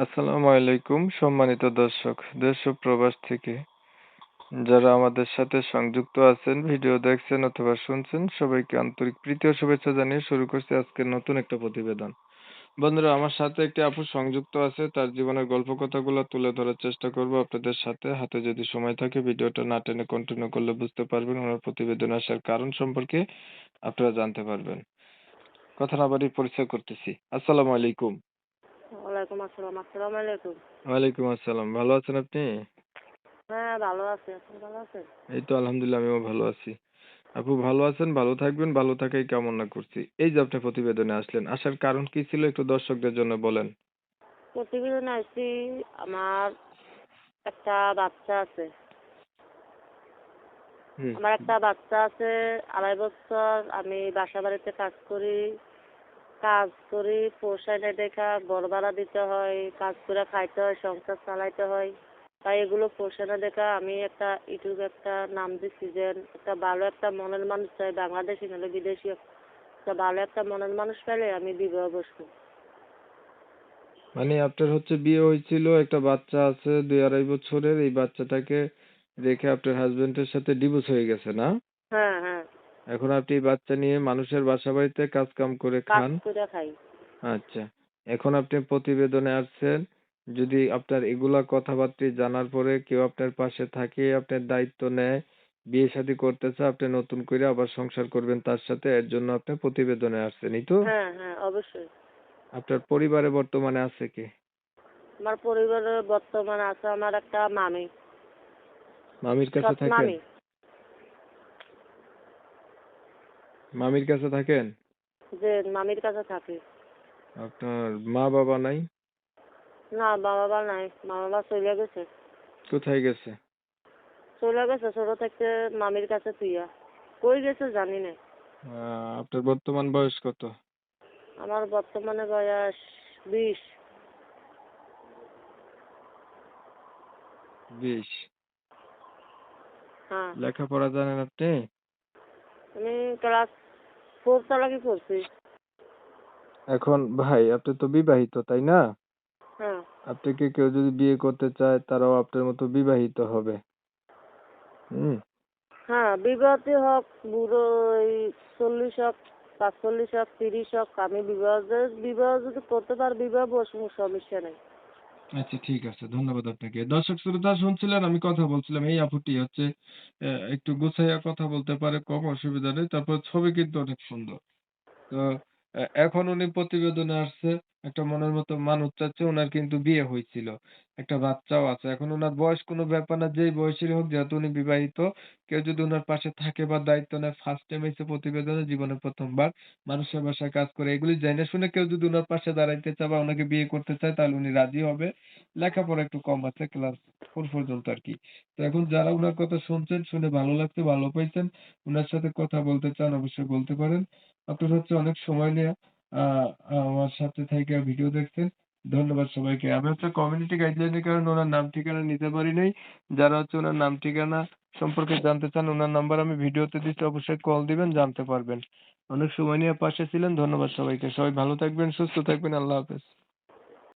আসসালামু আলাইকুম সম্মানিত দর্শক দেশ ও প্রবাস থেকে যারা আমাদের সাথে সংযুক্ত আছেন, ভিডিও দেখছেন অথবা শুনছেন, সবাইকে আন্তরিক প্রীতি ও শুভেচ্ছা জানিয়ে শুরু করছি আজকের নতুন একটা প্রতিবেদন। বন্ধুরা, আমার সাথে একটি আপু সংযুক্ত আছে, তার জীবনের গল্প কথাগুলো তুলে ধরার চেষ্টা করব আপনাদের সাথে। হাতে যদি সময় থাকে ভিডিওটা না টেনে কন্টিনিউ করলে বুঝতে পারবেন ওনার প্রতিবেদন আসার কারণ সম্পর্কে আপনারা জানতে পারবেন। কথা না বাড়িয়ে পরিচয় করতেছি। আসসালামু আলাইকুম। ওয়ালাইকুম আসসালাম। আসসালামু আলাইকুম। ওয়ালাইকুম আসসালাম। ভালো আছেন আপনি? হ্যাঁ, ভালো আছি। আপনি ভালো আছেন? এই তো আলহামদুলিল্লাহ, আমিও ভালো আছি। আপু ভালো আছেন, ভালো থাকবেন, ভালো থাকাই কামনা করছি। এই যে আপনি প্রতিবেদনে আসলেন, আসার কারণ কি ছিল একটু দর্শকদের জন্য বলেন। প্রতিবেদনে আসছি, আমার একটা বাচ্চা আছে। হুম। আমার একটা বাচ্চা আছে, 2.5 বছর। আমি বাসা বাড়িতে কাজ করি, পোষায় না দেখা ঘর ভাড়া দিতে হয়, কাজ করে খাইতে হয়, সংসার চালাইতে হয়। তাই এগুলো পোষায় না দেখা আমি একটা ইউটিউবে একটা নাম দিচ্ছি যে একটা ভালো একটা মনের মানুষ চাই, বাংলাদেশি নাহলে বিদেশি। একটা ভালো একটা মনের মানুষ পেলে আমি বিবাহ বসবো। মানে আপনার হচ্ছে বিয়ে হয়েছিল, একটা বাচ্চা আছে 2-2.5 বছরের, এই বাচ্চাটাকে রেখে আপনার হাজবেন্ডের সাথে ডিভোর্স হয়ে গেছে না? হ্যাঁ, হ্যাঁ, এখন আপনি এই বাচ্চা নিয়ে মানুষের বাসা বাড়িতে কাজ কাম করে কাজ খান। করে খাই। আচ্ছা, এখন আপনি প্রতিবেদনে আসছেন, যদি আপনার এগুলা কথাবার্তা জানার পরে কেউ আপনার পাশে থাকে, আপনার দায়িত্ব নেয়, বিয়ে শাদী করতেছে, আপনি নতুন করে আবার সংসার করবেন তার সাথে, এর জন্য আপনি প্রতিবেদনে আসছেন, এই তো? হ্যাঁ, হ্যাঁ, অবশ্যই। আপনার পরিবারে বর্তমানে আছে কে? আমার পরিবারে বর্তমানে আছে আমার একটা মামি, মামির কাছে সৎ থাকেন? মামি। মামির কাছে থাকেন? যে মামির কাছে থাকি। আপনার মা বাবা নাই? না, মা বাবা নাই, মা বাবা চলে গেছে। কোথায় গেছে? চলে গেছে ছোট থেকে মামির কাছে তুইয়া। কই গেছে জানি না। আপনার বর্তমান বয়স কত? আমার বর্তমানে বয়স 20। 20। হ্যাঁ, লেখাপড়া জানেন আপনি? আমি ক্লাস 4 চালাকি করছি। এখন ভাই আপনি তো বিবাহিত তাই না? হ্যাঁ, আপনাকে কেউ যদি বিয়ে করতে চায় তারাও আপনার মতো বিবাহিত হবে। হুম। হ্যাঁ, বিবাহতে হোক বুড়ো, ওই 40 হোক, 45 হোক, 30 হোক, আমি বিবাহ যদি করতে পার বিবাহ বসবো, সমস্যা নেই। আচ্ছা, ঠিক আছে, ধন্যবাদ আপনাকে। দর্শক শ্রোতা শুনছিলেন, আমি কথা বলছিলাম, এই আপুটি হচ্ছে একটু গুছাইয়া কথা বলতে পারে, কম অসুবিধা নেই। তারপর ছবি কিন্তু অনেক সুন্দর। তো এখন উনি প্রতিবেদনে আসছে, একটা মনের মতো মানুষ চাচ্ছে, উনার কিন্তু বিয়ে হয়েছিল, একটা বাচ্চাও আছে। এখন উনার বয়স কোনো ব্যাপার না, যেই বয়সেরই হোক, যেহেতু উনি বিবাহিত, কেউ যদি উনার পাশে থাকে বা দায়িত্ব নেয়, ফার্স্ট টাইম এসে প্রতিবেদনে, জীবনে প্রথমবার মানুষের বাসায় কাজ করে, এগুলি জেনে শুনে কেউ যদি উনার পাশে দাঁড়াইতে চায় বা উনাকে বিয়ে করতে চায় তাহলে উনি রাজি হবে। লেখাপড়া একটু কম আছে, ক্লাস 4 পর্যন্ত আরকি। তো এখন যারা উনার কথা শুনছেন, শুনে ভালো লাগছে, ভালো পাইছেন, উনার সাথে কথা বলতে চান, অবশ্যই বলতে পারেন। আপনার হচ্ছে অনেক সময় নিয়ে আ আমার সাথে থাইকা ভিডিও দেখছেন। ধন্যবাদ সবাইকে। আমি হচ্ছে কমিউনিটি গাইডলাইন এর কারণে উনার নাম ঠিকানা নিতে পারি নাই। যারা হচ্ছে উনার নাম ঠিকানা সম্পর্কে জানতে চান, উনার নাম্বার আমি ভিডিওতে দিচ্ছি, অবশ্যই কল দিবেন, জানতে পারবেন। অনেক সময় নিয়ে পাশে ছিলেন। ধন্যবাদ সবাইকে। সবাই ভালো থাকবেন, সুস্থ থাকবেন। আল্লাহ হাফেজ।